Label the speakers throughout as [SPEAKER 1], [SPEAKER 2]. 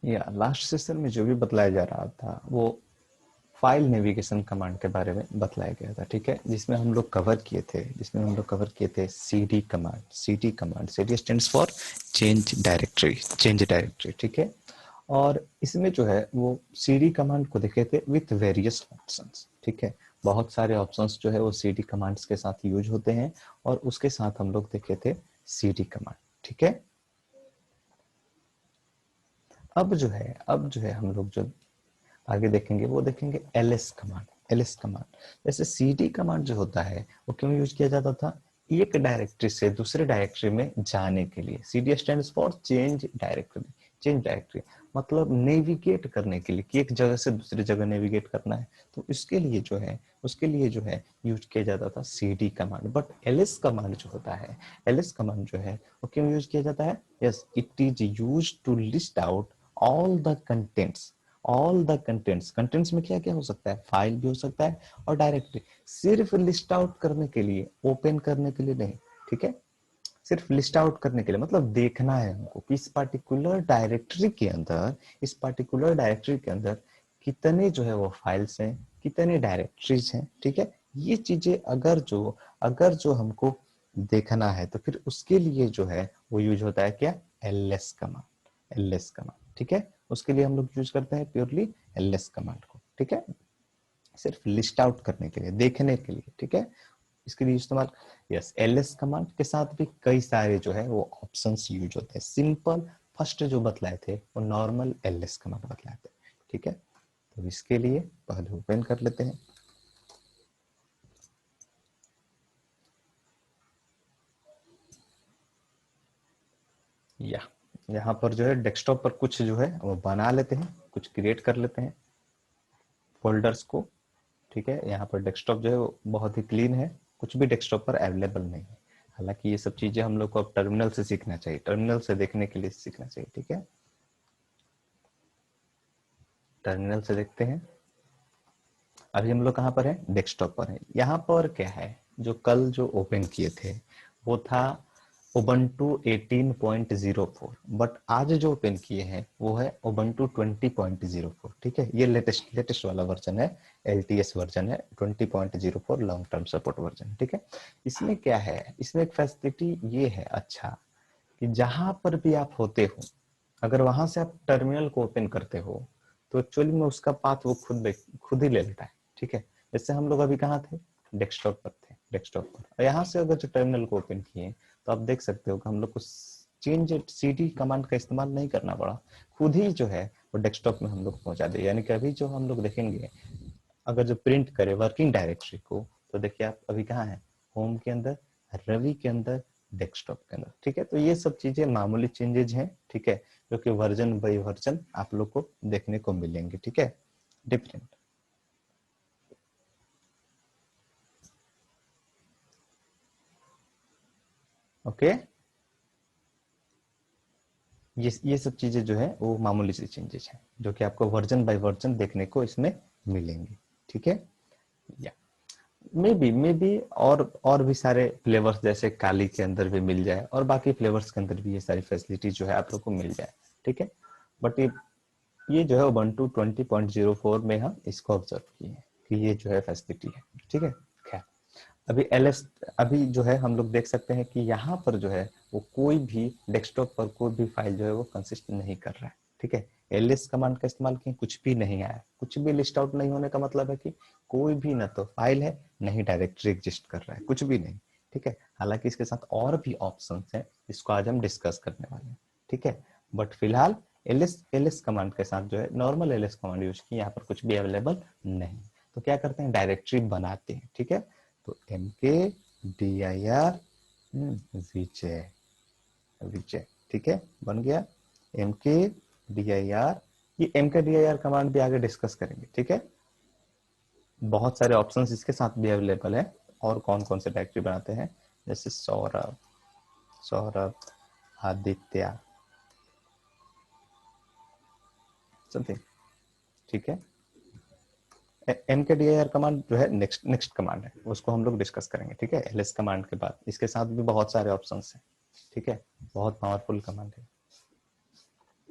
[SPEAKER 1] या last session में जो भी बतलाया जा रहा था वो फाइल नेविगेशन कमांड के बारे में बतलाया गया था, ठीक है, जिसमें हम लोग कवर किए थे cd command. cd stands for change directory, ठीक है। और इसमें जो है वो cd कमांड को देखे थे विथ वेरियस ऑप्शंस, ठीक है। बहुत सारे ऑप्शंस जो है वो cd कमांड्स के साथ यूज होते हैं, और उसके साथ हम लोग देखे थे cd कमांड, ठीक है। अब जो है हम लोग जो आगे देखेंगे वो देखेंगे एलएस कमांड। जैसे सीडी कमांड जो होता है वो क्यों यूज किया जाता था, एक डायरेक्टरी से दूसरे डायरेक्टरी में जाने के लिए। CD stands for change directory, मतलब नेविगेट करने के लिए कि एक जगह से दूसरी जगह नेविगेट करना है, तो उसके लिए जो है यूज किया जाता था CD command. But LS command जो होता है, एलएस कमांड जो है वो क्यों यूज किया जाता है, yes it is use to list out all the contents में क्या क्या हो सकता है, फाइल भी हो सकता है और डायरेक्टरी। सिर्फ लिस्ट आउट करने के लिए, ओपन करने के लिए नहीं, ठीक है। सिर्फ लिस्ट आउट करने के लिए, मतलब देखना है हमको कि इस पर्टिकुलर डायरेक्टरी के अंदर कितने जो है वो फाइल्स हैं, कितने डायरेक्टरीज हैं, ठीक है। ये चीजें अगर जो हमको देखना है तो फिर उसके लिए जो है वो यूज होता है क्या, एलएस कमांड, ठीक है। उसके लिए हम लोग यूज करते हैं प्योरली एलएस कमांड को, ठीक है। सिर्फ लिस्ट आउट करने के लिए, देखने के लिए, ठीक है, इसके लिए इस्तेमाल। यस, एलएस कमांड के साथ भी कई सारे जो है वो ऑप्शंस यूज होते हैं। सिंपल फर्स्ट जो बतलाए थे वो नॉर्मल एलएस कमांड बतलाए थे, ठीक है। तो इसके लिए पहले ओपन कर लेते हैं। या यहाँ पर जो है डेस्कटॉप पर कुछ जो है वो बना लेते हैं, कुछ क्रिएट कर लेते हैं फोल्डर्स को, ठीक है। यहाँ पर डेस्कटॉप जो है वो बहुत ही क्लीन है, कुछ भी डेस्कटॉप पर अवेलेबल नहीं है। हालांकि ये सब चीजें हम लोग को अब टर्मिनल से सीखना चाहिए, टर्मिनल से देखने के लिए सीखना चाहिए, ठीक है। टर्मिनल से देखते हैं। अभी हम लोग कहाँ पर है, डेस्कटॉप पर है। यहाँ पर क्या है, जो कल जो ओपन किए थे वो था उबंटू 18.04, बट आज जो ओपन किए हैं वो है उबंटू 20.04, ठीक है। ये लेटेस्ट वाला वर्जन है, एलटीएस वर्जन है 20.04 लॉन्ग टर्म सपोर्ट वर्जन, ठीक है। इसमें क्या है, इसमें एक फैसिलिटी ये है अच्छा, कि जहां पर भी आप होते हो, अगर वहां से आप टर्मिनल को ओपन करते हो तो एक्चुअली में उसका पाथ वो खुद ही ले लेता है, ठीक है। जैसे हम लोग अभी कहाँ थे, डेस्कटॉप पर, और यहाँ से अगर जो टर्मिनल को ओपन किए तो आप देख सकते हो कि हम लोग को चेंज सीडी कमांड का इस्तेमाल नहीं करना पड़ा, खुद ही जो है वो डेस्कटॉप में हम लोग पहुंचा दे। यानी कि अभी जो हम लोग देखेंगे, अगर जो प्रिंट करे वर्किंग डायरेक्टरी को, तो देखिए आप अभी कहाँ है, होम के अंदर, रवि के अंदर, डेस्कटॉप के अंदर, ठीक है। तो ये सब चीजें मामूली चेंजेज हैं, ठीक है, जो कि वर्जन बाई वर्जन आप लोग को देखने को मिलेंगे, ठीक है, डिफरेंट। ओके, ये सब चीजें जो है वो मामूली सी चेंजेस हैं जो कि आपको वर्जन बाय वर्जन देखने को इसमें मिलेंगे, ठीक है। या मे बी और भी सारे फ्लेवर्स जैसे काली के अंदर भी मिल जाए, और बाकी फ्लेवर्स के अंदर भी ये सारी फैसिलिटी जो है आप लोग को मिल जाए, ठीक है। बट ये जो है उबंटू 20.04 में हम इसको ऑब्जर्व किए हैं कि ये जो है फैसिलिटी है, ठीक है। खैर, अभी एलएस, अभी जो है हम लोग देख सकते हैं कि यहाँ पर जो है वो कोई भी डेस्कटॉप पर कोई भी फाइल जो है वो कंसिस्ट नहीं कर रहा है, ठीक है। एलएस कमांड का इस्तेमाल किए, कुछ भी नहीं आया, कुछ भी लिस्ट आउट नहीं होने का मतलब है कि कोई भी ना तो फाइल है, नहीं डायरेक्टरी एग्जिस्ट कर रहा है, कुछ भी नहीं, ठीक है। हालांकि इसके साथ और भी ऑप्शन है, इसको आज हम डिस्कस करने वाले हैं, ठीक है। बट फिलहाल एलएस कमांड के साथ जो है नॉर्मल एलएस कमांड यूज की, यहाँ पर कुछ भी अवेलेबल नहीं। तो क्या करते हैं, डायरेक्टरी बनाते हैं, ठीक है। तो एम के डी आई आर विजय, विजय, ठीक है, बन गया एम के डी आई आर। ये एम के डी आई आर कमांड भी आगे डिस्कस करेंगे, ठीक है। बहुत सारे ऑप्शंस इसके साथ भी अवेलेबल है, और कौन कौन से डायरेक्टरी बनाते हैं, जैसे सौरभ, आदित्य, समथिंग, ठीक है। एम के डी आई आर कमांड जो है नेक्स्ट कमांड है, उसको हम लोग डिस्कस करेंगे, ठीक है, एलएस कमांड के बाद। इसके साथ भी बहुत सारे ऑप्शंस हैं, ठीक है, बहुत पावरफुल कमांड है।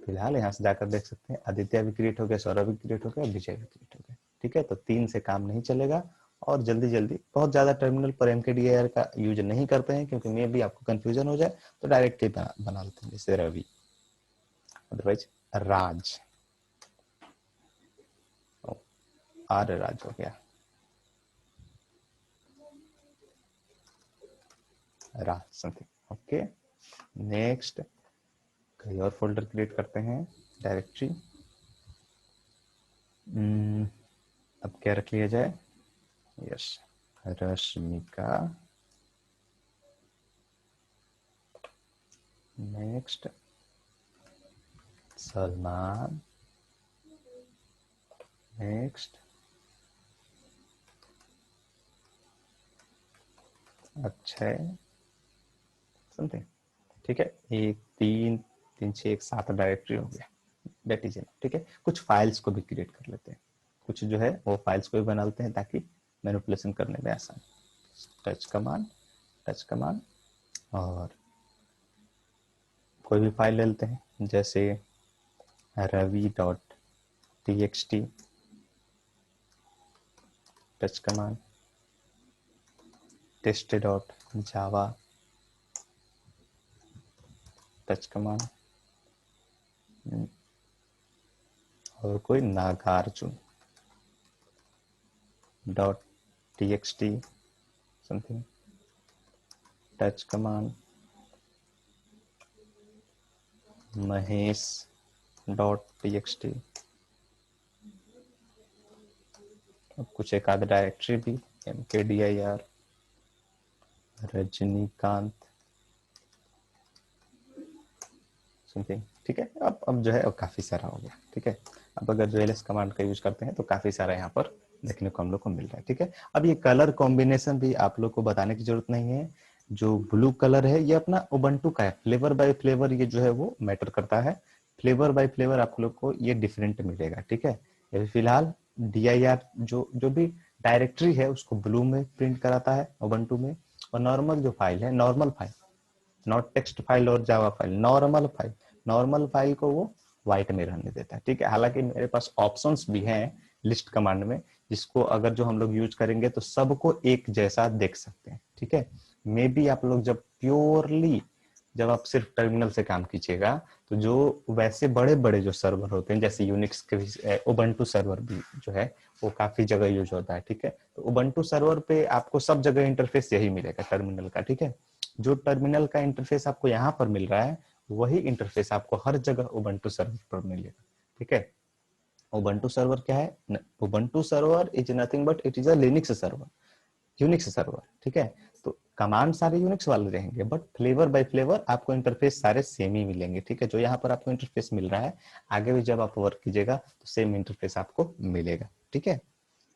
[SPEAKER 1] फिलहाल यहाँ से जाकर देख सकते हैं आदित्य भी क्रिएट हो गया, सौरभ भी क्रिएट हो गया, विजय भी क्रिएट हो गया। ठीक है, तो 3 से काम नहीं चलेगा। और जल्दी जल्दी बहुत ज्यादा टर्मिनल पर MKDIR का यूज नहीं करते हैं, क्योंकि मे भी आपको कंफ्यूजन हो जाए, तो डायरेक्ट ही बना लेते हैं, जैसे रवि, अदरवाइज राज, आर राज हो गया, राज समथिंग। ओके, नेक्स्ट कहीं और फोल्डर क्रिएट करते हैं, डायरेक्टरी। अब क्या रख लिया जाए, yes, Rashmika. Next Salman. Next Akshay something. ठीक है, 1 3 3 6 1 7 डायरेक्टरी हो गया, दैट इज इट। ठीक है, कुछ फाइल्स को भी क्रिएट कर लेते हैं, कुछ जो है वो फाइल्स को भी बना लेते हैं ताकि मैनिपुलेशन करने में आसान। टच कमांड और कोई भी फाइल ले लेते हैं, जैसे ravi.txt, touch command, test.java, touch command, और कोई Nagarjuna .txt something, touch command, Mahesh .txt। अब कुछ एक आध डायरेक्टरी भी, MKDIR, रजनीकांत समथिंग। ठीक है, अब जो है अब काफी सारा हो गया। ठीक है, अब अगर जो एलएस कमांड का यूज करते हैं तो काफी सारा यहाँ पर देखने को हम लोग को मिल रहा है। ठीक है, अब ये कलर कॉम्बिनेशन भी आप लोग को बताने की जरूरत नहीं है। जो ब्लू कलर है ये अपना उबंटू का है, फ्लेवर बाय फ्लेवर ये जो है वो मैटर करता है। फ्लेवर बाय फ्लेवर आप लोग को ये डिफरेंट मिलेगा। ठीक है, अभी फिलहाल DIR जो भी डायरेक्टरी है उसको ब्लू में प्रिंट कराता है उबंटू में, और नॉर्मल जो फाइल है, normal file, not text file और जावा फाइल, नॉर्मल फाइल को वो व्हाइट में रहने देता है। ठीक है, हालांकि मेरे पास ऑप्शंस भी हैं लिस्ट कमांड में, जिसको अगर जो हम लोग यूज करेंगे तो सबको एक जैसा देख सकते हैं। ठीक है, मे बी आप लोग जब आप सिर्फ टर्मिनल से काम कीजिएगा तो जो वैसे बड़े बड़े जो सर्वर होते हैं, जैसे यूनिक्स के उबंटू सर्वर भी जो है वो काफी जगह यूज होता है। ठीक है, तो उबंटू सर्वर पे आपको सब जगह इंटरफेस यही मिलेगा टर्मिनल का। ठीक है, जो टर्मिनल का इंटरफेस आपको यहाँ पर मिल रहा है वही इंटरफेस आपको हर जगह उबंटू सर्वर पर मिलेगा। ठीक है, उबंटू सर्वर क्या है, Ubuntu server is nothing but it is a Linux server, Unix server. ठीक है, तो कमांड सारे यूनिक्स वाले रहेंगे, बट फ्लेवर बाय फ्लेवर आपको इंटरफेस सारे सेम ही मिलेंगे। ठीक है, जो यहाँ पर आपको इंटरफेस मिल रहा है आगे भी जब आप वर्क कीजिएगा तो सेम इंटरफेस आपको मिलेगा। ठीक है,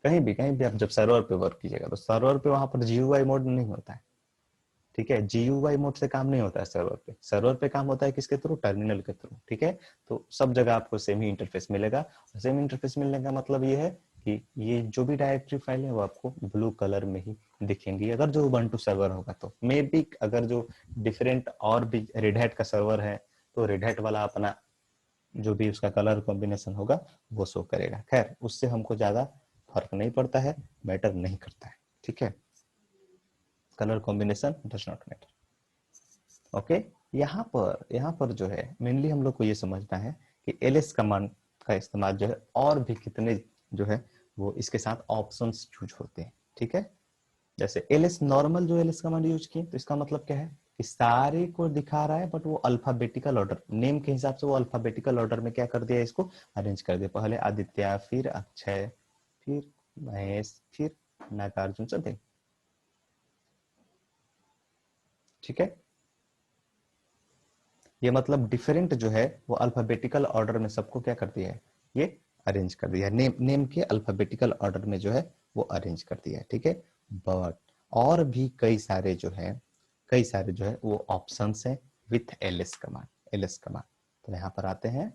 [SPEAKER 1] कहीं भी आप जब सर्वर पे वर्क कीजिएगा तो सर्वर पे वहां पर GUI मोड नहीं होता है। ठीक है, GUI मोड से काम नहीं होता है सर्वर पे काम होता है किसके थ्रू, टर्मिनल के थ्रू। ठीक है, तो सब जगह आपको सेम ही इंटरफेस मिलेगा। सेम इंटरफेस मिलने का मतलब ये है कि ये जो भी डायरेक्टरी फाइल है वो आपको ब्लू कलर में ही दिखेंगी, अगर जो उबंटू सर्वर होगा तो। मे बी अगर जो डिफरेंट और भी रेड हैट का सर्वर है तो रेड हैट वाला अपना जो भी उसका कलर कॉम्बिनेशन होगा वो शो करेगा। खैर, उससे हमको ज्यादा फर्क नहीं पड़ता है, मैटर नहीं करता है। ठीक है, colour combination does not matter. Okay, यहाँ पर जो है मेनली हम लोग को ये समझना है कि एलएस कमांड का इस्तेमाल जो है और भी कितने जो है वो इसके साथ ऑप्शंस यूज होते हैं। ठीक है, जैसे एलएस नॉर्मल जो एलएस कमांड यूज किए तो इसका मतलब क्या है कि सारे को दिखा रहा है, बट वो अल्फाबेटिकल ऑर्डर, नेम के हिसाब से वो अल्फाबेटिकल ऑर्डर में क्या कर दिया, इसको अरेंज कर दिया। पहले आदित्य, फिर अक्षय, फिर महेश, फिर नागार्जुन समथिंग। ठीक है, ये मतलब डिफरेंट जो है वो अल्फाबेटिकल ऑर्डर में सबको क्या कर दिया है, ये अरेंज कर दिया है, नेम के अल्फाबेटिकल ऑर्डर में जो है वो अरेंज कर दिया है। ठीक है, बट और भी कई सारे जो है वो ऑप्शंस हैं विथ एलएस कमांड। तो यहाँ पर आते हैं,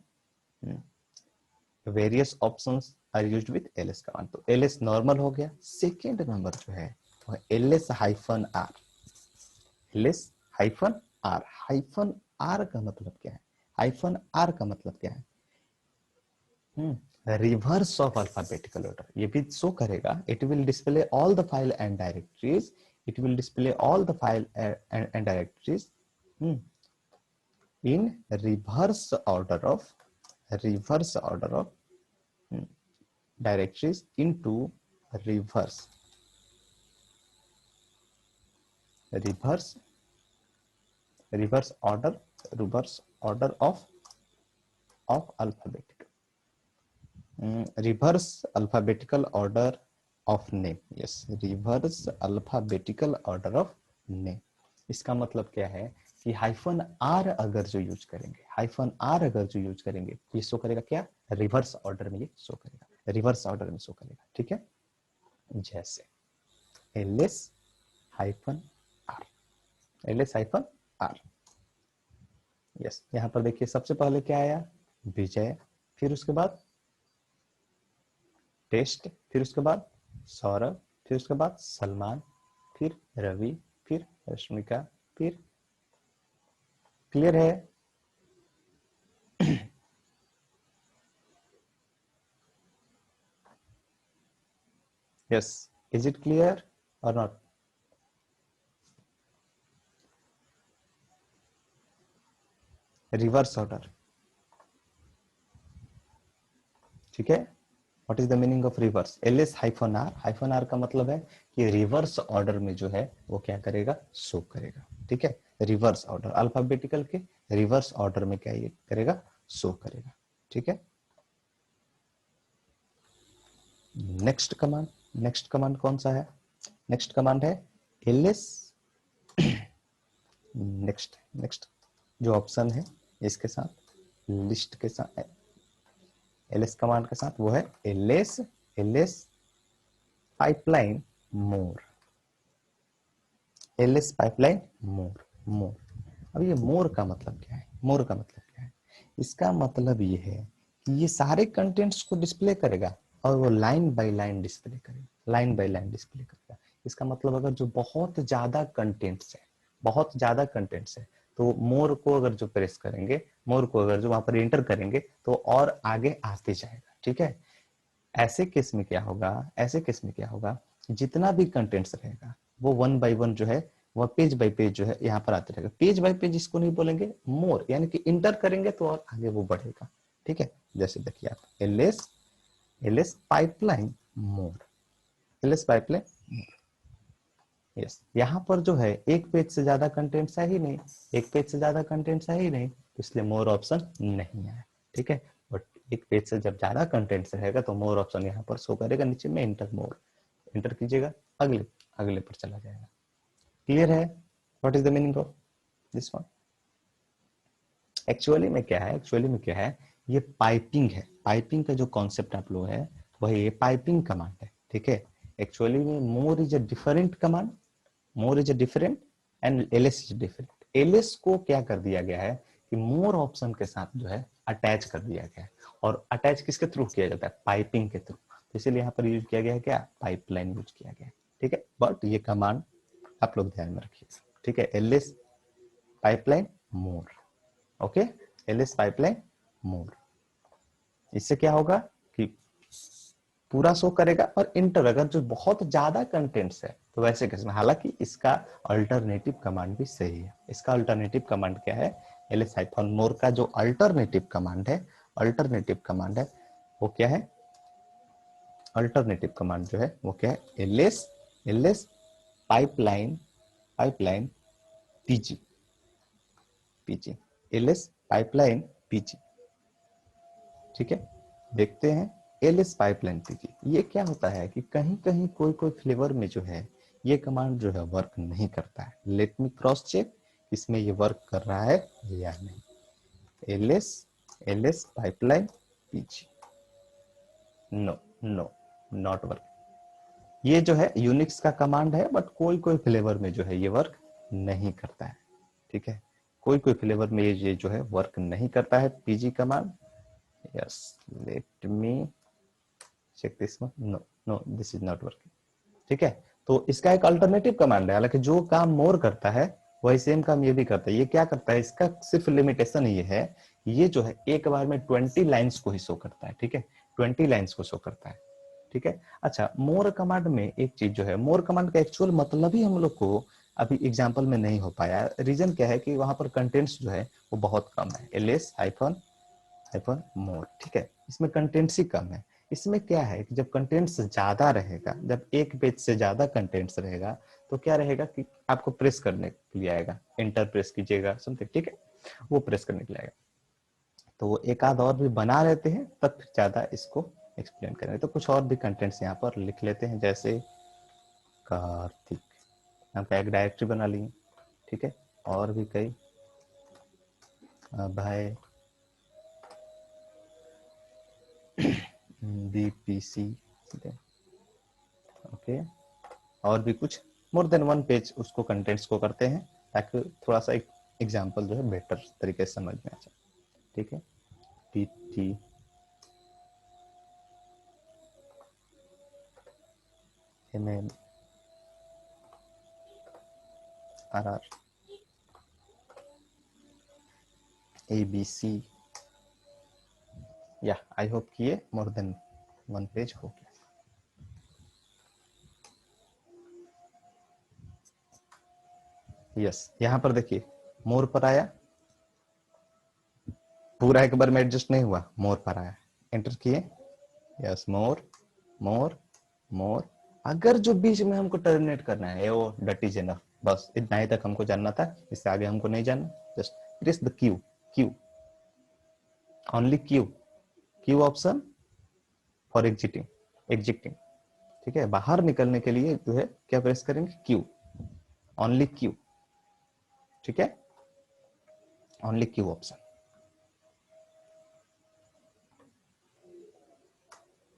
[SPEAKER 1] various options are used with LS command. तो एलएस नॉर्मल हो गया, सेकेंड नंबर जो है वो एलएस-आर। एलएस-आर, हाइफन आर का मतलब क्या है, हाइफन आर का मतलब क्या है? रिवर्स ऑफ अल्फाबेटिकल ऑर्डर, ये भी शो करेगा। It will display all the file and directories, it will display all the file and directories in reverse order of directories into reverse order of alphabetical reverse alphabetical order of name. yes, reverse alphabetical order of name. इसका मतलब क्या है कि hyphen are अगर जो use करेंगे, hyphen are अगर जो यूज करेंगे, ये शो करेगा क्या? रिवर्स ऑर्डर में ये शो करेगा, रिवर्स ऑर्डर में शो करेगा। ठीक है, जैसे LS hyphen R, LS hyphen R. Yes, यहां पर देखिए सबसे पहले क्या आया? विजय, फिर उसके बाद टेस्ट, फिर उसके बाद सौरभ, फिर उसके बाद सलमान, फिर रवि, फिर रश्मिका, फिर। क्लियर है? yes, is it clear or not? Reverse order, ठीक है। What is the meaning of reverse? LS hyphen R, hyphen R का मतलब है कि रिवर्स ऑर्डर में जो है वो क्या करेगा? शो करेगा। ठीक है, रिवर्स ऑर्डर, अल्फाबेटिकल के रिवर्स ऑर्डर में क्या ये करेगा? शो करेगा। ठीक है, नेक्स्ट कमांड, नेक्स्ट कमांड कौन सा है? नेक्स्ट कमांड है एलएस, नेक्स्ट नेक्स्ट जो ऑप्शन है इसके साथ, लिस्ट के साथ, एलएस कमांड के साथ, वो है एलएस, एलएस पाइपलाइन मोर, एलएस पाइपलाइन मोर, मोर। अब ये मोर का मतलब क्या है? मोर का मतलब क्या है? इसका मतलब ये है कि ये सारे कंटेंट्स को डिस्प्ले करेगा और वो लाइन बाय लाइन डिस्प्ले करेगा, लाइन बाय लाइन डिस्प्ले करेगा। इसका मतलब अगर जो बहुत ज्यादा कंटेंट्स है, बहुत ज्यादा कंटेंट्स है, तो मोर को अगर जो प्रेस करेंगे, मोर को अगर जो वहां पर एंटर करेंगे तो और आगे आते जाएगा। ठीक है, ऐसे केस में क्या होगा? ऐसे केस में क्या होगा? जितना भी कंटेंट्स रहेगा वो वन बाय वन जो है, वह पेज बाय पेज जो है यहाँ पर आते रहेगा। पेज बाय पेज इसको नहीं बोलेंगे, मोर, यानी कि इंटर करेंगे तो और आगे वो बढ़ेगा। ठीक है, जैसे देखिए आप एलएस, एलएस पाइपलाइन मोर, एलएस पाइपलाइन मोर। यस, यहाँ पर जो है एक पेज से ज्यादा कंटेंट्स है ही नहीं, एक पेज से ज्यादा कंटेंट्स है ही नहीं, तो इसलिए मोर ऑप्शन नहीं है। ठीक है, बट एक पेज से जब ज्यादा कंटेंट्स रहेगा तो मोर ऑप्शन यहाँ पर शो करेगा, नीचे में इंटर मोर, इंटर कीजिएगा, अगले अगले पर चला जाएगा। क्लियर है? What is the meaning of this one? Actually में क्या है, एक्चुअली में क्या है, ये पाइपिंग है। पाइपिंग का जो कॉन्सेप्ट आप लोग है वही ये पाइपिंग कमांड है। ठीक है, एक्चुअली में more is a different command, more is a different and LS is different. LS को क्या कर दिया गया है कि मोर ऑप्शन के साथ जो है अटैच कर दिया गया है, और अटैच किसके थ्रू किया जाता है? पाइपिंग के थ्रू। तो इसीलिए यहाँ पर यूज किया गया है क्या? पाइपलाइन यूज किया गया है। ठीक है, बट ये कमांड आप लोग ध्यान में रखिए। ठीक है, एलएस पाइपलाइन मोर, ओके, एलएस पाइपलाइन मोर। इससे क्या होगा कि पूरा शो करेगा, और इंटर अगर जो बहुत ज्यादा कंटेंट्स है तो वैसे कैसे। हालांकि इसका अल्टरनेटिव कमांड भी सही है। इसका अल्टरनेटिव कमांड क्या है? एलएस हाइफन मोर का जो अल्टरनेटिव कमांड है, अल्टरनेटिव कमांड है वो क्या है? अल्टरनेटिव कमांड जो है वो क्या है? LS, LS pipeline, pipeline PG, PG, LS pipeline PG. ठीक है, देखते हैं एलएस पाइपलाइन पीजी। ये क्या होता है कि कहीं कहीं कोई कोई फ्लेवर में जो है ये कमांड जो है वर्क नहीं करता है। लेट मी क्रॉस चेक इसमें ये वर्क कर रहा है या नहीं। LS, LS pipeline PG, no no, not work. ये जो है यूनिक्स का कमांड है, बट कोई कोई फ्लेवर में जो है ये वर्क नहीं करता है। ठीक है, कोई कोई फ्लेवर में ये जो है वर्क नहीं करता है PG command. Yes, let me check this one, no no, this is not working. ठीक है, तो इसका एक अल्टरनेटिव कमांड है, हालांकि जो काम मोर करता है वही सेम काम ये भी करता है। ये क्या करता है? इसका सिर्फ लिमिटेशन ये है ये जो है एक बार में 20 लाइंस को ही शो करता है, ठीक है, 20 लाइंस को शो करता है, ठीक है। अच्छा, मोर कमांड में एक चीज जो है, मोर कमांड का एक्चुअल मतलब ही हम लोग को अभी एग्जांपल में नहीं हो पाया। रीजन क्या है कि वहां पर कंटेंट्स जो है वो बहुत कम है, ls हाइफन हाइफन मोर, ठीक है, इसमें कंटेंट्स ही कम है। इसमें क्या है कि जब कंटेंट्स ज्यादा रहेगा, जब एक पेज से ज्यादा कंटेंट्स रहेगा तो क्या रहेगा कि आपको प्रेस करने के लिए आएगा, एंटर प्रेस कीजिएगा समथिंग, ठीक है, वो प्रेस करने के लिए आएगा। तो वो एक आध और भी बना लेते हैं तब फिर ज्यादा इसको एक्सप्लेन करेंगे। तो कुछ और भी कंटेंट्स यहाँ पर लिख लेते हैं, जैसे कार्तिक, यहाँ पे एक डायरेक्टरी बना ली, ठीक है, और भी कई भाई बीपीसी, ओके, और भी कुछ मोर देन वन पेज उसको कंटेंट्स को करते हैं ताकि थोड़ा सा एक एग्जांपल जो है बेटर तरीके से समझ में आ जाए, ठीक है। पीटी एमएम आरआर एबीसी, या आई होप कि ये मोर देन वन पेज हो गया। यस, यहाँ पर देखिए मोर पर आया, पूरा एक बार में एडजस्ट नहीं हुआ, मोर पर आया, एंटर किए, यस मोर मोर मोर। अगर जो बीच में हमको टर्मिनेट करना है वो डट इज एनफ, बस इतना ही तक हमको जानना था, इससे आगे हमको नहीं जानना। Just press the Q, Q only Q, Q option for exiting, exiting, ठीक है, बाहर निकलने के लिए जो है क्या प्रेस करेंगे, क्यू, ओनली क्यू, ठीक है, ओनली क्यू ऑप्शन।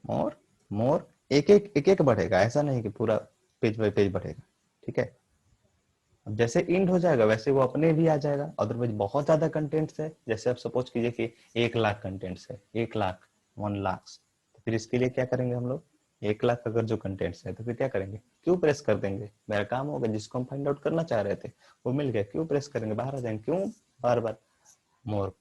[SPEAKER 1] मोर मोर, एक एक बढ़ेगा, ऐसा नहीं कि पूरा पेज बाय पेज बढ़ेगा, ठीक है। अब जैसे इंड हो जाएगा वैसे वो अपने भी आ जाएगा। अदरवाइज बहुत ज्यादा कंटेंट्स है, जैसे आप सपोज कीजिए कि 1 लाख कंटेंट्स है, 1 लाख, 1 लाख, तो फिर इसके लिए क्या करेंगे हम लोग, 1 लाख अगर जो कंटेंट्स है तो फिर क्या करेंगे, क्यों प्रेस कर देंगे, मेरा काम होगा, जिसको हम फाइंड आउट करना चाह रहे थे वो मिल गया, क्यों प्रेस करेंगे, बाहर आ जाएंगे, क्यों बार बार मोर,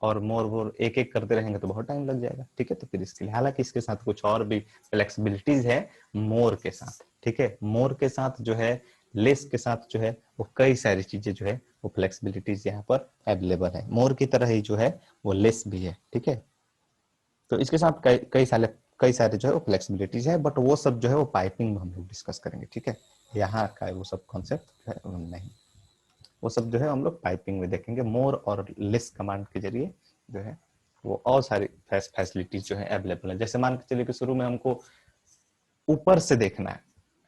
[SPEAKER 1] और मोर वोर एक एक करते रहेंगे तो बहुत टाइम लग जाएगा, ठीक है। तो फिर इसके लिए, हालांकि इसके साथ कुछ और भी फ्लेक्सिबिलिटीज है मोर के साथ, ठीक है, मोर के साथ जो है, लेस के साथ जो है वो कई सारी चीजें जो है वो फ्लेक्सिबिलिटीज यहाँ पर अवेलेबल है, मोर की तरह ही जो है वो लेस भी है, ठीक है। तो इसके साथ कई सारे जो है वो फ्लेक्सिबिलिटीज है, बट वो सब जो है वो पाइपिंग में हम लोग डिस्कस करेंगे, ठीक है। यहाँ का वो सब कॉन्सेप्ट नहीं, वो सब जो है हम लोग पाइपिंग में देखेंगे। मोर और लेस कमांड के जरिए जो है वो और सारी फैसिलिटीज जो है अवेलेबल है। जैसे मान के चलिए कि शुरू में हमको ऊपर से देखना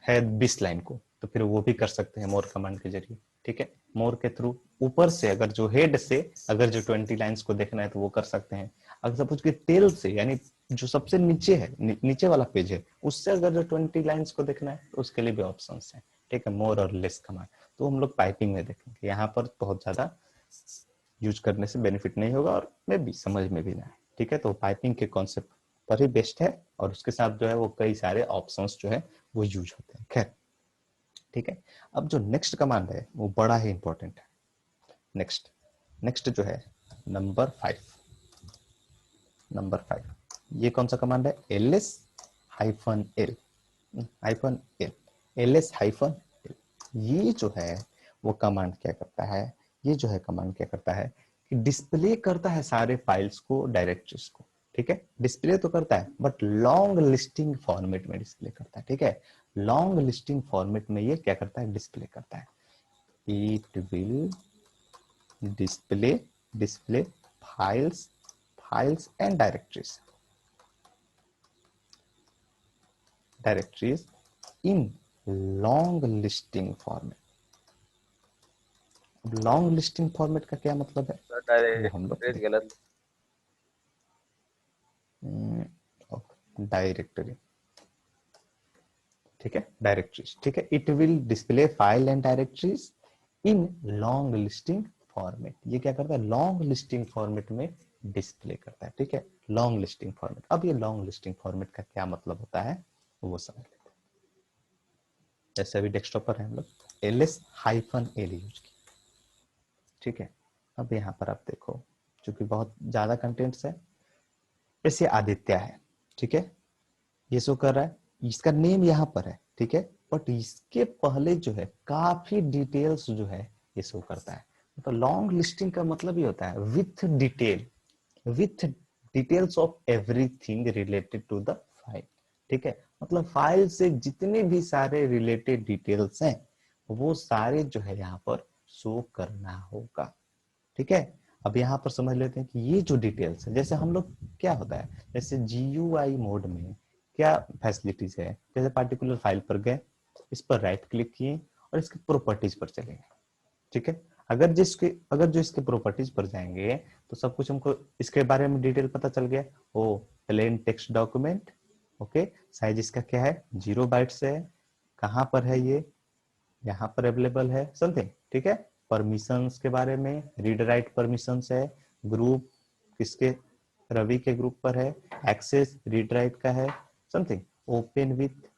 [SPEAKER 1] है 20 लाइन को, तो फिर वो भी कर सकते हैं मोर कमांड के जरिए, ठीक है। मोर के थ्रू ऊपर से, अगर जो हेड से अगर जो 20 लाइंस को देखना है तो वो कर सकते हैं। अगर सपोज कि टेल से, यानी जो सबसे नीचे है, नीचे वाला पेज है, उससे अगर जो 20 लाइंस को देखना है तो उसके लिए भी ऑप्शन है, ठीक है, मोर और लेस कमांड। तो हम लोग पाइपिंग में देखेंगे, यहाँ पर बहुत ज्यादा यूज करने से बेनिफिट नहीं होगा और मैं भी समझ में भी ना है, ठीक है। तो पाइपिंग के कॉन्सेप्ट पर ही बेस्ट है, और उसके साथ जो है वो कई सारे ऑप्शंस जो है वो यूज होते हैं, खैर, ठीक है। अब जो नेक्स्ट कमांड है वो बड़ा ही इंपॉर्टेंट है। नेक्स्ट नेक्स्ट जो है नंबर 5, नंबर 5, ये कौन सा कमांड है, ls hyphen L, hyphen L, ls hyphen L. ये जो है वो कमांड क्या करता है, ये जो है कमांड क्या करता है कि डिस्प्ले करता है सारे फाइल्स को, डायरेक्टरीज को, ठीक है। डिस्प्ले तो करता है बट लॉन्ग लिस्टिंग फॉर्मेट में डिस्प्ले करता है, ठीक है। लॉन्ग लिस्टिंग फॉर्मेट में ये क्या करता है, डिस्प्ले करता है। It will display, display files, files and directories, directories in long listing format. Long listing format का क्या मतलब है वो हम लोग
[SPEAKER 2] डायरेक्टरीज
[SPEAKER 1] देखें।
[SPEAKER 2] गलत।
[SPEAKER 1] डायरेक्टरी, ठीक है, डायरेक्टरीज, ठीक है। It will display file and directories in long listing format. ये क्या करता है, लॉन्ग लिस्टिंग फॉर्मेट में डिस्प्ले करता है, ठीक है, लॉन्ग लिस्टिंग फॉर्मेट। अब ये लॉन्ग लिस्टिंग फॉर्मेट का क्या मतलब होता है वो समझ लेते हैं। जैसे अभी डेस्कटॉप पर है हम लोग ls हाइफन एल यूज की, ठीक है। अब यहाँ पर आप देखो क्योंकि बहुत ज्यादा कंटेंट्स है। जैसे आदित्य है, ठीक है, ये शो कर रहा है, इसका नेम यहाँ पर है, ठीक है, बट इसके पहले जो है काफी डिटेल्स जो है ये शो करता है। तो लॉन्ग लिस्टिंग का मतलब ये होता है with details of everything related to the file, ठीक है, मतलब फाइल से जितने भी सारे रिलेटेड डिटेल्स हैं वो सारे जो है यहाँ पर शो करना होगा, ठीक है। अब यहाँ पर समझ लेते हैं कि ये जो डिटेल्स है, जैसे हम लोग क्या होता है, जैसे GUI मोड में क्या फैसिलिटीज है, जैसे पार्टिकुलर फाइल पर गए, इस पर राइट क्लिक किए और इसके प्रॉपर्टीज पर चले गए, ठीक है। अगर जो इसके प्रॉपर्टीज पर जाएंगे तो सब कुछ हमको इसके बारे में डिटेल पता चल गया। ओ plain text document, okay, size इसका क्या है, 0 बाइट्स है, कहाँ पर है ये, यहाँ पर अवेलेबल है समथिंग, ठीक है। परमिशंस के बारे में, रीड राइट परमिशंस है, ग्रुप किसके, रवि के ग्रुप पर है, एक्सेस रीड राइट का है समथिंग, ओपन विथ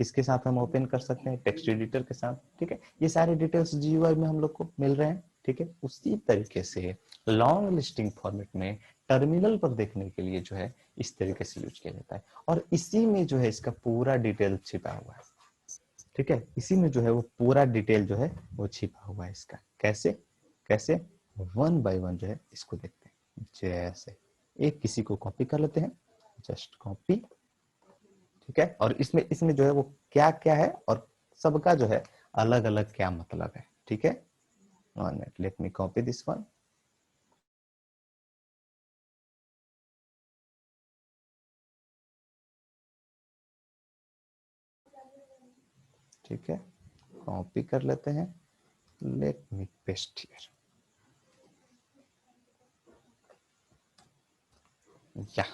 [SPEAKER 1] किसके साथ हम ओपन कर सकते हैं, टेक्स्ट एडिटर के साथ, ठीक है। ये सारे डिटेल्स GUI में हम लोग को मिल रहे हैं, ठीक है। उसी तरीके से लॉन्ग लिस्टिंग फॉर्मेट में टर्मिनल पर देखने के लिए जो है इस तरीके से यूज किया जाता है, और इसी में जो है इसका पूरा डिटेल छिपा हुआ है, ठीक है। इसी में जो है वो पूरा डिटेल जो है वो छिपा हुआ है इसका। कैसे कैसे, वन बाय वन जो है इसको देखते हैं। जैसे एक किसी को कॉपी कर लेते हैं, जस्ट कॉपी, ठीक है, और इसमें इसमें जो है वो क्या क्या है और सबका जो है अलग अलग क्या मतलब है, ठीक है। One minute, let me copy this one, ठीक है, कॉपी कर लेते हैं, लेट मी पेस्ट हियर, या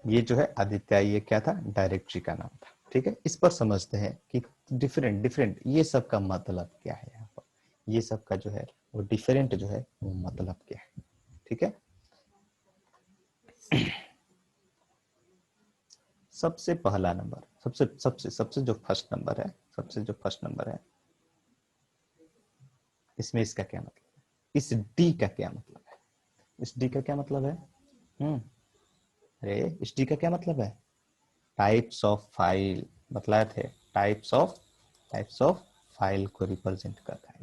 [SPEAKER 1] ये जो है आदित्य, ये क्या था, डायरेक्टरी का नाम था, ठीक है। इस पर समझते हैं कि डिफरेंट डिफरेंट ये सब का मतलब क्या है, यहाँ पर ये सब का जो है वो डिफरेंट जो है वो मतलब क्या है, ठीक है। सबसे पहला नंबर, सबसे सबसे सबसे जो फर्स्ट नंबर है, सबसे जो फर्स्ट नंबर है, इसमें इसका क्या मतलब है, इस डी का क्या मतलब है, इस डी का क्या मतलब है, हम्म, अरे इस डी का क्या मतलब है, टाइप्स ऑफ फाइल बतलाए थे, टाइप्स ऑफ फाइल को रिप्रेजेंट करता है।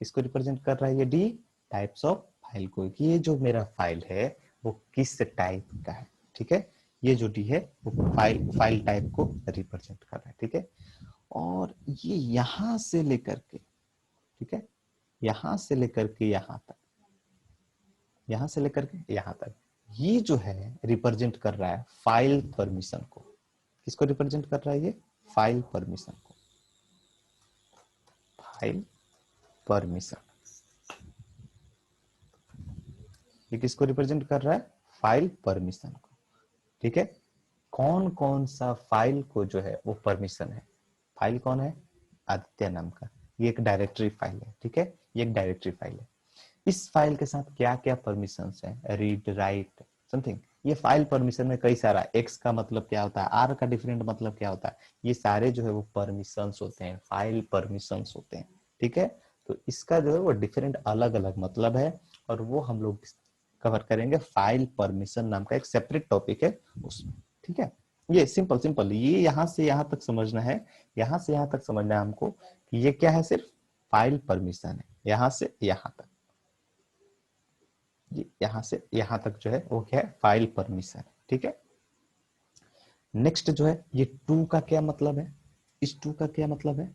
[SPEAKER 1] किसको रिप्रेजेंट कर रहा है ये डी, टाइप्स ऑफ फाइल को, कि ये जो मेरा फाइल है वो किस टाइप का है, ठीक है। ये जो डी है वो फाइल टाइप को रिप्रेजेंट कर रहा है, ठीक है। और ये यहां से लेकर के, ठीक है, यहां से लेकर के यहां तक, यहां से लेकर के यहां तक, ये जो है रिप्रेजेंट कर रहा है फाइल परमिशन को। किसको रिप्रेजेंट कर रहा है ये, फाइल परमिशन को, फाइल परमिशन, ये किसको रिप्रेजेंट कर रहा है, फाइल परमिशन को, ठीक है। कौन कौन सा फाइल को जो है वो परमिशन है, फाइल कौन है, आदित्य नाम का, ये एक डायरेक्टरी फाइल है, ठीक है, ये एक डायरेक्टरी फाइल है। इस फाइल के साथ क्या क्या परमिशंस है, रीड राइट समथिंग, ये फाइल परमिशन में कई सारा, एक्स का मतलब क्या होता है, आर का डिफरेंट मतलब क्या होता है, ये सारे जो है वो परमिशंस होते हैं, फाइल परमिशंस होते हैं, ठीक है। तो इसका जो है वो डिफरेंट अलग अलग मतलब है, और वो हम लोग कवर करेंगे, फाइल परमिशन नाम का एक सेपरेट टॉपिक है उसमें, ठीक है। ये सिंपल सिंपल, ये यहाँ से यहाँ तक समझना है, यहाँ से यहाँ तक समझना है हमको कि ये क्या है, सिर्फ फाइल परमिशन है, यहाँ से यहाँ तक, यहां से यहां तक जो है वो क्या है, फाइल परमिशन, ठीक है। नेक्स्ट जो है ये टू का क्या मतलब है, इस टू का क्या मतलब है,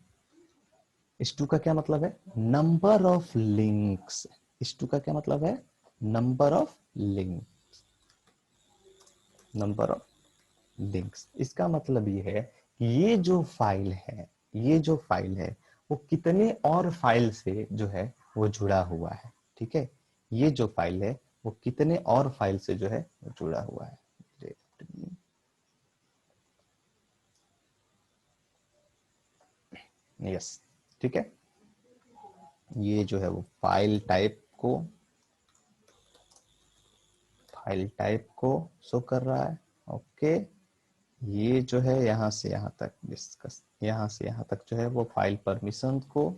[SPEAKER 1] इस टू का क्या मतलब है, नंबर ऑफ लिंक्स, इस टू का क्या मतलब है, number of link, number of links, इसका मतलब ये है कि ये जो फाइल है, ये जो फाइल है वो कितने और फाइल से जो है वो जुड़ा हुआ है, ठीक है। ये जो फाइल है वो कितने और फाइल से जो है वो जुड़ा हुआ है, यस, ठीक है। ये जो है वो फाइल टाइप को शो कर रहा है, ओके। ये जो है यहाँ से यहाँ तक डिस्कस, यहाँ से यहाँ तक जो है वो फाइल परमिशन को,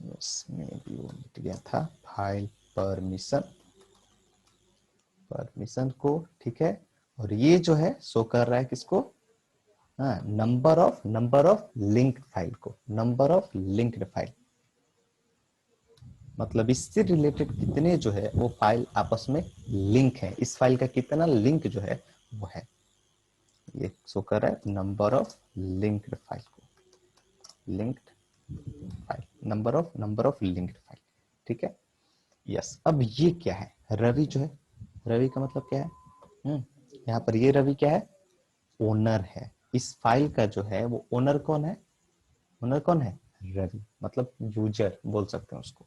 [SPEAKER 1] इसमें भी वो मिट गया था, फाइल परमिशन, परमिशन को, ठीक है। और ये जो है शो कर रहा है किसको, हाँ, नंबर ऑफ लिंक्ड फाइल को, नंबर ऑफ लिंक्ड फाइल, मतलब इससे रिलेटेड कितने जो है वो फाइल आपस में लिंक है, इस फाइल का कितना लिंक जो है वो है, ये शो कर रहा है नंबर ऑफ लिंक्ड फाइल को, linked file, number of linked file, ठीक है। यस, अब ये क्या है, रवि जो है, रवि का मतलब क्या है, यहाँ पर ये रवि क्या है, ओनर है, इस फाइल का जो है वो ओनर कौन है, ओनर कौन है, रवि, मतलब यूजर बोल सकते हैं उसको,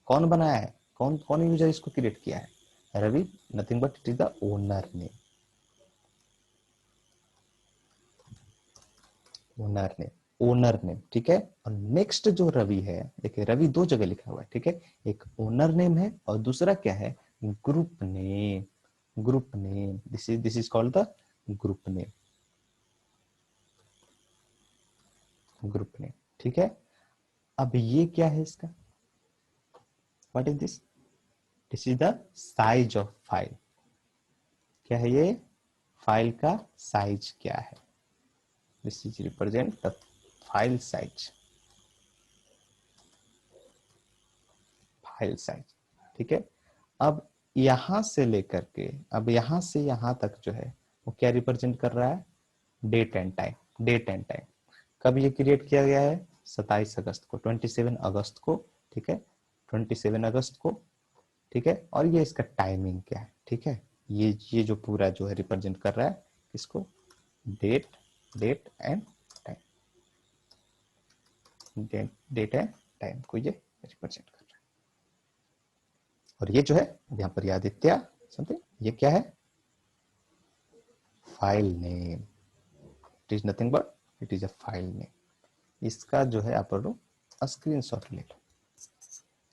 [SPEAKER 1] कौन बनाया है, कौन कौन यूजर इसको क्रिएट किया है, Ravi, nothing but it is the owner name, owner name, owner name, ठीक है। और नेक्स्ट जो रवि है, देखिए रवि दो जगह लिखा हुआ है, ठीक है, एक ओनर नेम है और दूसरा क्या है, group name, group name, this is called the group name, group name, ठीक है। अब ये क्या है इसका, what is this, this is the size of file, क्या है ये, फाइल का साइज क्या है, this is represent the file size, file size, ठीक है। अब यहां से लेकर के, अब यहां से यहां तक जो है वो क्या रिप्रेजेंट कर रहा है, date and time, date and time, कब ये क्रिएट किया गया है, 27 अगस्त को, 27 अगस्त को, ठीक है, 27 अगस्त को, ठीक है। और ये इसका टाइमिंग क्या है, ठीक है, ये जो पूरा जो है रिप्रेजेंट कर रहा है किसको, date, date and time, date and time को ये रिप्रेजेंट कर रहा है। और ये जो है यहाँ पर आदित्य समथिंग, ये क्या है, file name, it is nothing but it is a file name, इसका जो है आप लोग स्क्रीनशॉट ले लो,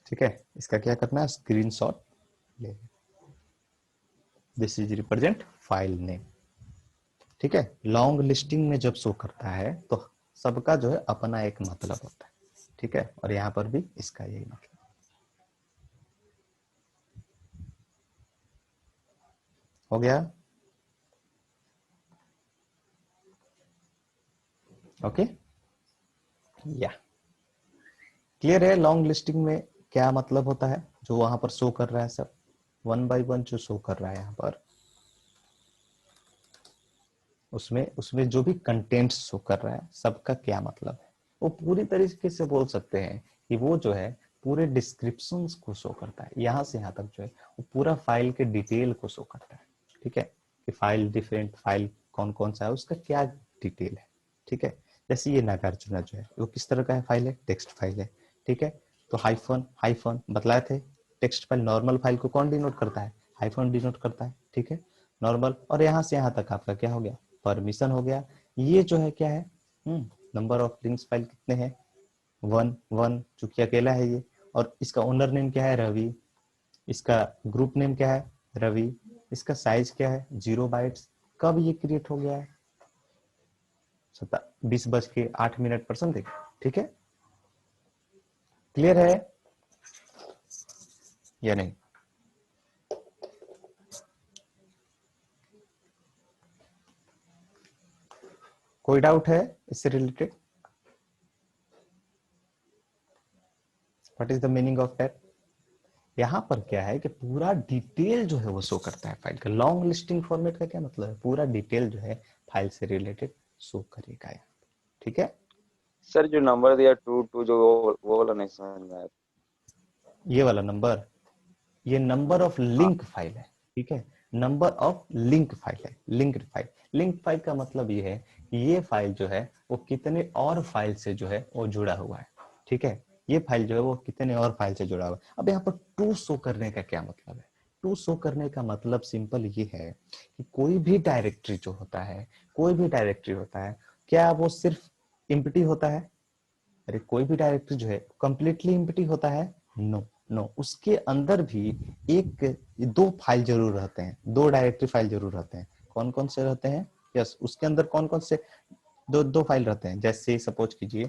[SPEAKER 1] ठीक है, इसका क्या करना है, स्क्रीनशॉट ले लो, this is represent file name, ठीक है। लॉन्ग लिस्टिंग में जब शो करता है तो सबका जो है अपना एक मतलब होता है, ठीक है, और यहाँ पर भी इसका यही मतलब, हो गया, ओके, या क्लियर है, लॉन्ग लिस्टिंग में क्या मतलब होता है, जो वहां पर शो कर रहा है सब, वन बाय वन जो शो कर रहा है यहाँ पर, उसमें उसमें जो भी कंटेंट शो कर रहा है सबका क्या मतलब है, वो पूरी तरीके से बोल सकते हैं कि वो जो है पूरे डिस्क्रिप्शंस को शो करता है, यहाँ से यहाँ तक जो है वो पूरा फाइल के डिटेल को शो करता है, ठीक है, कि फाइल डिफरेंट फाइल कौन कौन सा है, उसका क्या डिटेल है, ठीक है। जैसे ये नागार्जुना जो है वो किस तरह का है, फाइल है, टेक्स्ट फाइल है, ठीक है, तो हाइफन हाइफन बतलाए थे, टेक्स्ट फाइल नॉर्मल फाइल को कौन डिनोट करता है, हाइफन डिनोट करता है, ठीक है, नॉर्मल। और यहाँ से यहाँ तक आपका क्या हो गया, परमिशन हो गया। ये जो है क्या है, नंबर ऑफ लिंक्स फाइल कितने हैं, वन वन, चूंकि अकेला है ये, और इसका ओनर नेम क्या है, रवि, इसका ग्रुप नेम क्या है, रवि, इसका साइज क्या है, 0 बाइट्स, कब ये क्रिएट हो गया है, 20:08 पर, ठीक है, क्लियर है या नहीं, कोई डाउट है इससे related, what is the meaning of that, यहाँ पर क्या है कि पूरा डिटेल जो है वो शो करता है फाइल का, लॉन्ग लिस्टिंग फॉर्मेट का क्या मतलब है, पूरा डिटेल जो है फाइल से रिलेटेड शो करेगा यहाँ, ठीक है।
[SPEAKER 2] सर जो नंबर दिया 2 2 जो वो वाला नहीं समझ में आया।
[SPEAKER 1] ये वाला नंबर, ये नंबर ऑफ
[SPEAKER 2] हाँ।
[SPEAKER 1] लिंक फाइल है, ठीक है, नंबर ऑफ लिंक फाइल है, लिंक्ड फाइल, लिंक फाइल का मतलब ये है कि ये फाइल जो है वो कितने और फाइल से जो है वो जुड़ा हुआ है, ठीक है, ये फाइल जो है वो कितने और फाइल से जुड़ा हुआ है। अब यहाँ पर टू शो करने का क्या मतलब है, टू शो करने का मतलब सिंपल ये है कि कोई भी डायरेक्टरी जो होता है, कोई भी डायरेक्टरी होता है, क्या वो सिर्फ इम्प्टी होता है, अरे कोई भी डायरेक्टरी जो है कंप्लीटली एम्प्टी होता है, नो नो, उसके अंदर भी एक दो फाइल जरूर रहते हैं, दो डायरेक्टरी फाइल जरूर रहते हैं, कौन कौन से रहते हैं, यस, उसके अंदर कौन कौन से दो दो फाइल रहते हैं, जैसे सपोज कीजिए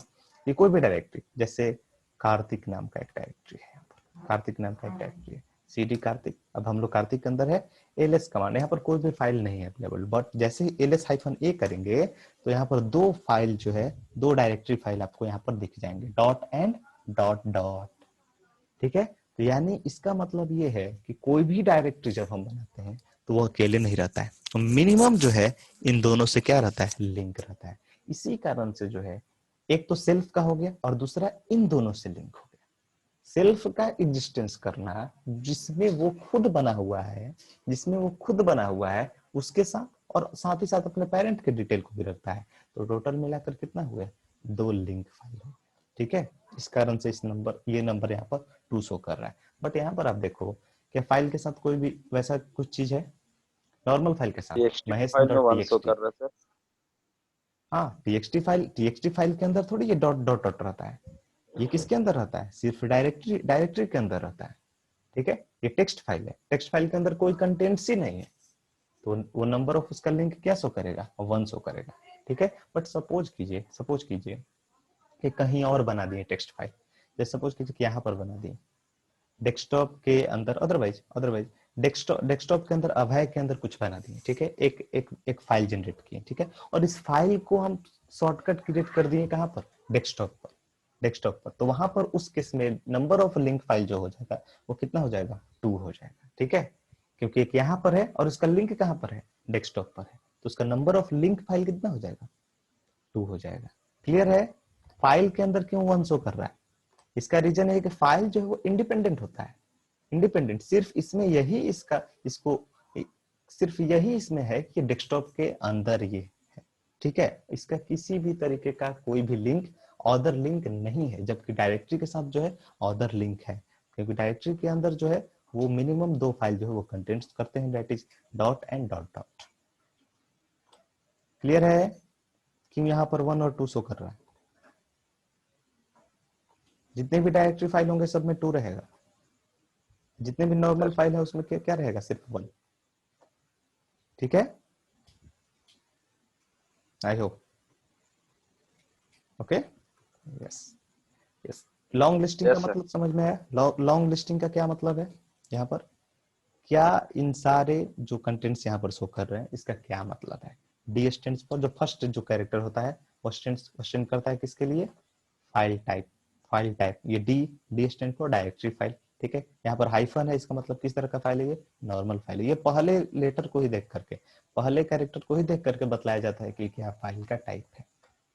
[SPEAKER 1] ये कोई भी डायरेक्टरी, जैसे कार्तिक नाम का एक डायरेक्टरी है, यहाँ पर कार्तिक नाम का एक डायरेक्टरी है, cd कार्तिक। अब हम लोग कार्तिक के अंदर है ls कमांड, यहाँ पर कोई भी फाइल नहीं है अवेलेबल, बट जैसे ही ls-a करेंगे तो यहाँ पर दो फाइल जो है, दो डायरेक्टरी फाइल आपको यहाँ पर दिख जाएंगे, डॉट एंड डॉट डॉट। ठीक है, तो यानी इसका मतलब ये है कि कोई भी डायरेक्टरी जब हम बनाते हैं तो वो अकेले नहीं रहता है, तो मिनिमम जो है इन दोनों से क्या रहता है, लिंक रहता है। इसी कारण से जो है एक तो सेल्फ का हो गया और दूसरा इन दोनों से लिंक हो गया। सेल्फ का एग्जिस्टेंस करना, जिसमें वो खुद बना हुआ है, जिसमें वो खुद बना हुआ है उसके साथ, और साथ ही साथ अपने पेरेंट के डिटेल को भी रखता है, तो टोटल मिलाकर कितना हुआ, दो लिंक फाइल हो। ठीक है, इस कारण से इस नंबर, ये नंबर यहाँ पर 2 शो कर रहा है। बट यहाँ पर आप देखो क्या फाइल के साथ कोई भी वैसा कुछ चीज है, नॉर्मल फाइल के साथ
[SPEAKER 2] टीएक्सटी
[SPEAKER 1] महेश
[SPEAKER 2] फाइल में
[SPEAKER 1] डॉट
[SPEAKER 2] 1 शो
[SPEAKER 1] टीएक्सटी।
[SPEAKER 2] कर रहा है सर।
[SPEAKER 1] हाँ, टीएक्सटी फाइल के अंदर थोड़ी ये डॉट डॉट डॉट रहता है, ये किसके अंदर रहता है, सिर्फ डायरेक्टरी के अंदर रहता है। ठीक है, ये टेक्स्ट फाइल है, टेक्स्ट फाइल के अंदर कोई कंटेंट्स ही नहीं है, तो वो नंबर ऑफ उसका लिंक क्या शो करेगा, 1 शो करेगा। ठीक है, बट सपोज कीजिए कि कहीं और बना दिए टेक्स्ट फाइल, जैसे सपोज कीजिए कि यहाँ पर बना दिए डेस्कटॉप के अंदर, अदरवाइज डेस्कटॉप के अंदर अभय के अंदर कुछ बना दिए। ठीक है, एक फाइल जनरेट किए। ठीक है, और इस फाइल को हम शॉर्टकट क्रिएट कर दिए कहाँ पर, डेस्कटॉप पर, तो वहां पर उस केस में नंबर ऑफ लिंक फाइल जो हो जाएगा वो कितना हो जाएगा, 2 हो जाएगा। ठीक है, क्योंकि एक यहाँ पर है और उसका लिंक कहाँ पर है, डेस्कटॉप पर है, तो उसका नंबर ऑफ लिंक फाइल कितना हो जाएगा, 2 हो जाएगा। क्लियर है, फाइल के अंदर क्यों 1 शो कर रहा है, इसका रीजन है कि फाइल जो है वो इंडिपेंडेंट होता है, इंडिपेंडेंट सिर्फ इसमें यही इसको सिर्फ यही इसमें है कि डेस्कटॉप के अंदर ये है। ठीक है, इसका किसी भी तरीके का कोई भी लिंक, अदर लिंक नहीं है, जबकि डायरेक्टरी के साथ जो है अदर लिंक है, क्योंकि डायरेक्टरी के अंदर जो है वो मिनिमम 2 फाइल जो है वो कंटेंट्स करते हैं, that is dot and dot dot. Clear है, कि यहाँ पर 1 और 2 शो कर रहा है, जितने भी डायरेक्टरी फाइल होंगे सब में 2 रहेगा, जितने भी नॉर्मल
[SPEAKER 2] सर
[SPEAKER 1] फाइल है उसमें क्या क्या रहेगा, सिर्फ 1। ठीक है, I hope, okay, yes yes. Long listing का
[SPEAKER 2] यस सर।
[SPEAKER 1] मतलब समझ में आया, लॉन्ग लिस्टिंग का क्या मतलब है, यहाँ पर क्या इन सारे जो कंटेंट्स यहाँ पर शो कर रहे हैं इसका क्या मतलब है। डी स्टैंड्स पर जो फर्स्ट जो कैरेक्टर होता है वो स्टैंड करता है किसके लिए, फाइल टाइप, ये D stand for directory file. ठीक है, यहाँ पर हाइफन है, इसका मतलब किस तरह का फाइल है, ये नॉर्मल फाइल है। ये पहले लेटर को ही देख करके, पहले कैरेक्टर को ही देख करके बतलाया जाता है कि क्या फाइल का टाइप है।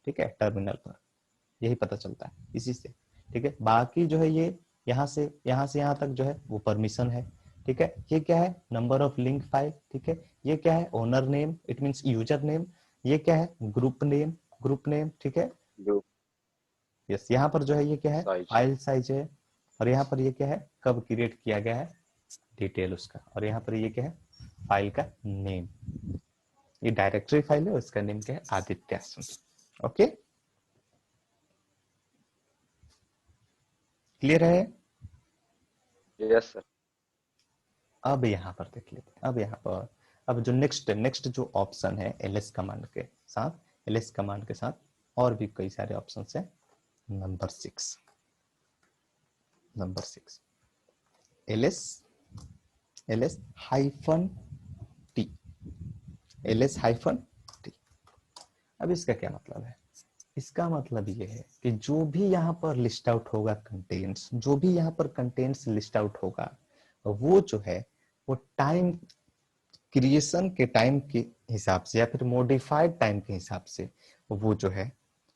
[SPEAKER 1] ठीक है, टर्मिनल पर यही पता चलता है इसी से। ठीक है, बाकी जो है ये यहाँ से यहाँ तक जो है वो परमिशन है। ठीक है, ये क्या है, नंबर ऑफ लिंक फाइल। ठीक है, ये क्या है, owner name, it means user name. ये क्या है, ग्रुप नेम। ठीक है,
[SPEAKER 2] जो
[SPEAKER 1] यस, यहाँ पर जो है ये क्या है,
[SPEAKER 2] साइज।
[SPEAKER 1] फाइल साइज है, और यहाँ पर ये क्या है, कब क्रिएट किया गया है, डिटेल उसका, और यहाँ पर ये क्या है, फाइल का नेम। ये डायरेक्टरी फाइल है, उसका नेम क्या है, आदित्य। ओके, क्लियर है।
[SPEAKER 2] Yes sir.
[SPEAKER 1] अब यहाँ पर देख लेते हैं, अब जो नेक्स्ट जो ऑप्शन है एलएस कमांड के साथ और भी कई सारे ऑप्शन है। Number 6 LS hyphen T, LS-T. अब इसका क्या मतलब है, इसका मतलब ये है कि जो भी यहाँ पर लिस्ट आउट होगा कंटेंट्स, जो भी यहाँ पर कंटेंट्स लिस्ट आउट होगा वो जो है वो टाइम क्रिएशन के टाइम के हिसाब से या फिर मॉडिफाइड टाइम के हिसाब से वो जो है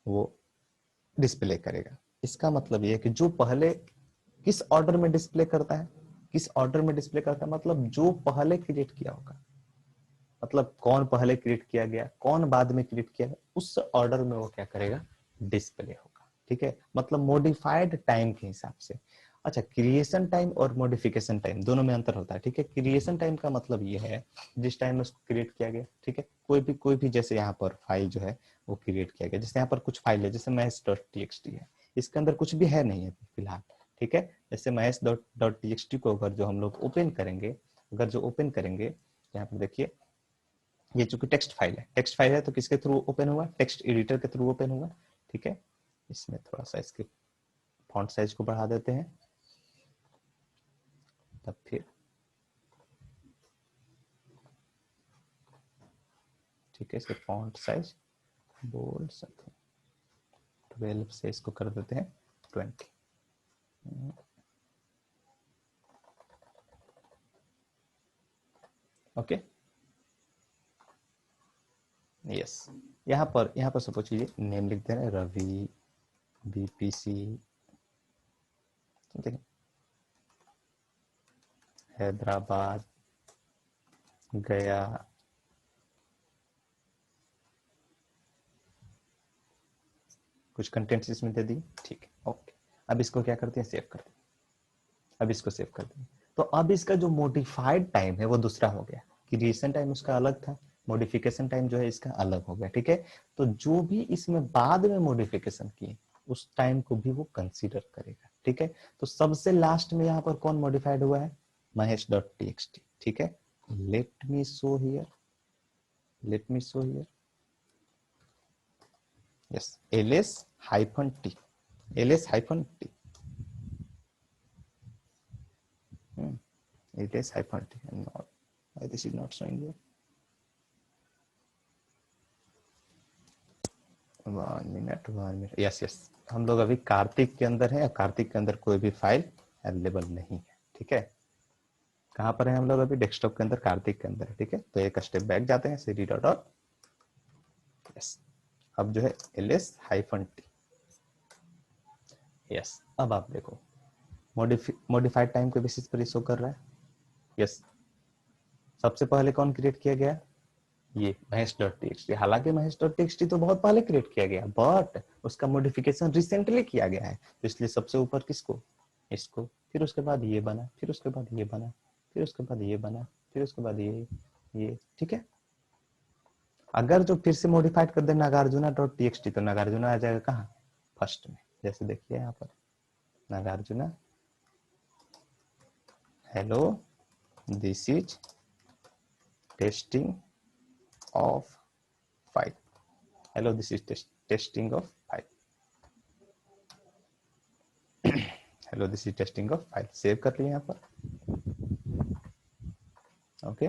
[SPEAKER 1] वो डिस्प्ले करेगा। इसका मतलब ये है कि जो पहले किस ऑर्डर में डिस्प्ले करता है, मतलब जो पहले क्रिएट किया होगा, मतलब कौन पहले क्रिएट किया गया, कौन बाद में क्रिएट किया गया, उस ऑर्डर में वो क्या करेगा, डिस्प्ले होगा। ठीक है, मतलब मॉडिफाइड टाइम के हिसाब से। अच्छा, क्रिएशन टाइम और मॉडिफिकेशन टाइम दोनों में अंतर होता है। ठीक है, क्रिएशन टाइम का मतलब ये है जिस टाइम में उसको क्रिएट किया गया। ठीक है, कोई भी जैसे यहाँ पर फाइल जो है वो क्रिएट किया गया, जैसे यहाँ पर कुछ फाइल है, जैसे महेश.txt है, इसके अंदर कुछ भी है नहीं है फिलहाल। ठीक है, जैसे महेश.txt को अगर जो हम लोग ओपन करेंगे, यहाँ पर देखिए, ये चूंकि टेक्स्ट फाइल है तो किसके थ्रू ओपन हुआ, टेक्स्ट एडिटर के थ्रू ओपन हुआ। ठीक है, इसमें थोड़ा सा इसके फॉन्ट साइज को बढ़ा देते हैं, तब फिर ठीक है, इसके फॉन्ट साइज बोल सकते हैं 12 से इसको कर देते हैं 20। ओके यस, यहाँ पर सपोज कीजिए नेम लिख दे रहे हैं रवि बीपीसी समथिंग हैदराबाद गया, कुछ कंटेंट्स इसमें दे दी, ठीक है ओके। अब इसको क्या करते हैं, सेव करते हैं। अब इसको सेव कर देंगे, तो अब इसका जो मॉडिफाइड टाइम है वो दूसरा हो गया, क्रिएशन टाइम उसका अलग था, मॉडिफिकेशन टाइम जो है इसका अलग हो गया, ठीक है। तो जो भी इसमें बाद में मॉडिफिकेशन किए उस टाइम को भी वो कंसीडर करेगा, ठीक है। तो सबसे लास्ट में यहाँ पर कौन मॉडिफाइड हुआ है, महेश डॉट टीएक्सटी, ठीक है। Let me show here, let me show here, yes ls hyphen T, ls hyphen T, ls hyphen T, not why this is not showing here, 1 minute, yes yes, हम लोग अभी कार्तिक के अंदर है और कार्तिक के अंदर कोई भी फाइल अवेलेबल नहीं है, ठीक है। कहाँ पर है हम लोग अभी, डेस्कटॉप के अंदर, कार्तिक के अंदर, ठीक है। तो एक स्टेप बैक जाते हैं, cd डॉट और यस, अब जो है ls हाइफन टी, यस। अब आप देखो मॉडिफाइड टाइम के बेसिस पर शो कर रहा है, यस। सबसे पहले कौन क्रिएट किया गया, ये महेश डॉट टीएक्सटी, हालांकि महेश डॉट टीएक्सटी तो बहुत पहले क्रिएट किया गया, बट उसका मॉडिफिकेशन रिसेंटली किया गया है, तो इसलिए सबसे ऊपर किसको, इसको, फिर उसके बाद ये बना, फिर उसके बाद ये बना, फिर उसके बाद ये बना, फिर उसके बाद ये, ठीक है। अगर जो फिर से मॉडिफाइड कर दे नागार्जुना डॉट टीएक्सटी, तो नागार्जुना आ जाएगा कहाँ, फर्स्ट में, जैसे देखिए यहाँ पर Nagarjuna, hello this is testing of 5, hello this is testing of 5, hello this is testing of 5, save कर लिए यहाँ पर, ओके